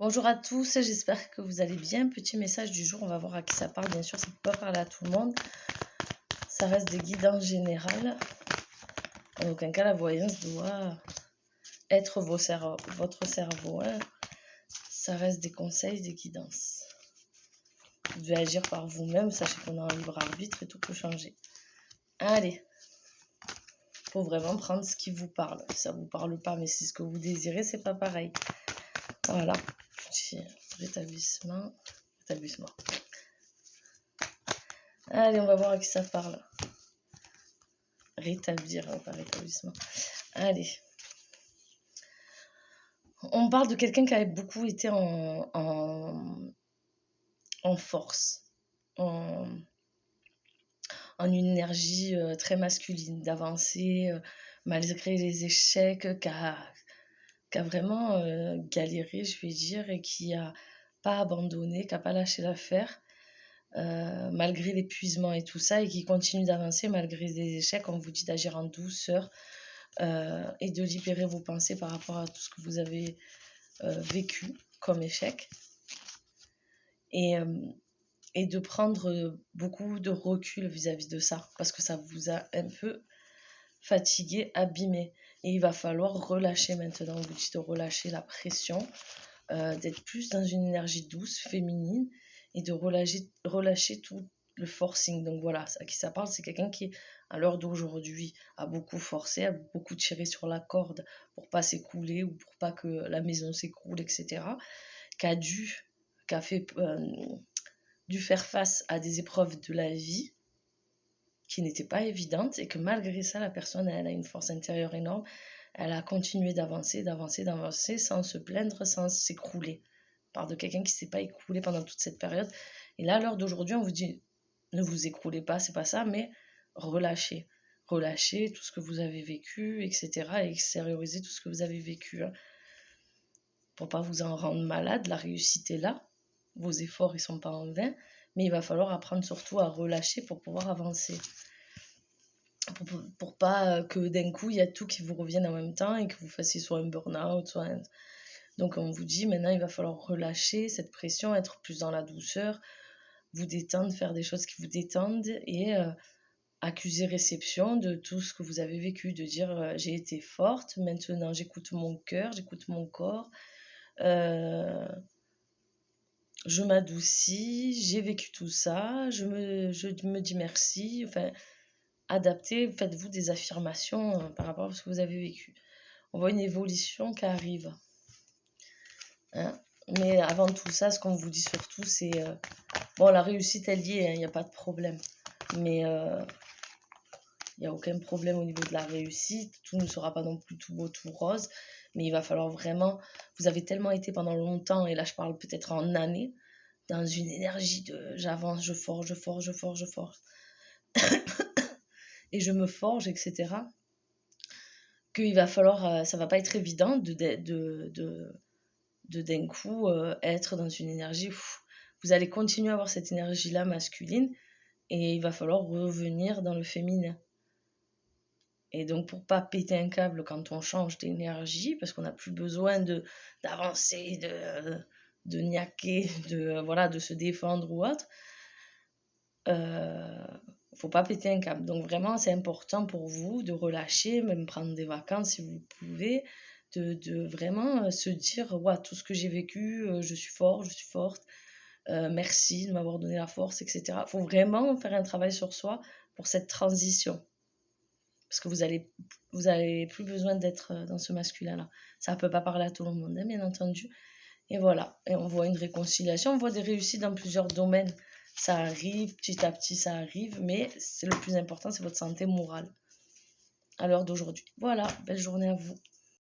Bonjour à tous, j'espère que vous allez bien. Petit message du jour, on va voir à qui ça parle. Bien sûr, ça ne peut pas parler à tout le monde. Ça reste des guidances générales. En aucun cas, la voyance doit être votre cerveau. Hein. Ça reste des conseils, des guidances. Vous devez agir par vous-même. Sachez qu'on a un libre arbitre et tout peut changer. Allez, il faut vraiment prendre ce qui vous parle. Si ça ne vous parle pas, mais si ce que vous désirez, c'est pas pareil. Voilà. Petit rétablissement. Allez, on va voir à qui ça parle. Rétablir, hein, pas rétablissement. Allez. On parle de quelqu'un qui avait beaucoup été en force, en une énergie très masculine, d'avancer malgré les échecs, qui a vraiment galéré, je vais dire, et qui n'a pas abandonné, qui n'a pas lâché l'affaire. Malgré l'épuisement et tout ça, et qui continue d'avancer malgré des échecs. On vous dit d'agir en douceur et de libérer vos pensées par rapport à tout ce que vous avez vécu comme échec, et de prendre beaucoup de recul vis-à-vis de ça, parce que ça vous a un peu fatigué, abîmé, et il va falloir relâcher maintenant. On vous dit de relâcher la pression, d'être plus dans une énergie douce, féminine, et de relâcher tout le forcing. Donc voilà, à qui ça parle, c'est quelqu'un qui, à l'heure d'aujourd'hui, a beaucoup forcé, a beaucoup tiré sur la corde pour pas s'écouler ou pour pas que la maison s'écroule, etc. Qui a dû faire face à des épreuves de la vie qui n'étaient pas évidentes, et que malgré ça, la personne, elle a une force intérieure énorme. Elle a continué d'avancer sans se plaindre, sans s'écrouler. On parle de quelqu'un qui ne s'est pas écroulé pendant toute cette période. Et là, à l'heure d'aujourd'hui, on vous dit, ne vous écroulez pas, c'est pas ça, mais relâchez. Relâchez tout ce que vous avez vécu, etc. Et extériorisez tout ce que vous avez vécu. Hein. Pour pas vous en rendre malade, la réussite est là. Vos efforts, ils sont pas en vain. Mais il va falloir apprendre surtout à relâcher pour pouvoir avancer. Pour pas que d'un coup, il y a tout qui vous revienne en même temps et que vous fassiez soit un burn-out, soit un... Donc on vous dit, maintenant, il va falloir relâcher cette pression, être plus dans la douceur, vous détendre, faire des choses qui vous détendent, et accuser réception de tout ce que vous avez vécu, de dire j'ai été forte, maintenant j'écoute mon cœur, j'écoute mon corps, je m'adoucis, j'ai vécu tout ça, je me dis merci. Enfin, adaptez, faites-vous des affirmations par rapport à ce que vous avez vécu. On voit une évolution qui arrive. Hein. Mais avant tout ça, ce qu'on vous dit surtout, c'est... bon, la réussite, elle y est, il n'y a pas de problème. Mais il n'y a aucun problème au niveau de la réussite. Tout ne sera pas non plus tout beau, tout rose. Mais il va falloir vraiment... Vous avez tellement été pendant longtemps, et là, je parle peut-être en années, dans une énergie de j'avance, je forge, et je me forge, etc. Qu'il va falloir... ça va pas être évident de d'un coup être dans une énergie... vous allez continuer à avoir cette énergie-là masculine, et il va falloir revenir dans le féminin. Et donc, pour pas péter un câble quand on change d'énergie, parce qu'on n'a plus besoin d'avancer, de niaquer, de se défendre ou autre, faut pas péter un câble. Donc vraiment, c'est important pour vous de relâcher, même prendre des vacances si vous pouvez, de vraiment se dire, ouais, tout ce que j'ai vécu, je suis fort, je suis forte, merci de m'avoir donné la force, etc. Il faut vraiment faire un travail sur soi pour cette transition. Parce que vous avez plus besoin d'être dans ce masculin-là. Ça ne peut pas parler à tout le monde, hein, bien entendu. Et voilà, et on voit une réconciliation, on voit des réussites dans plusieurs domaines. Ça arrive, petit à petit, ça arrive, mais le plus important, c'est votre santé morale à l'heure d'aujourd'hui. Voilà, belle journée à vous.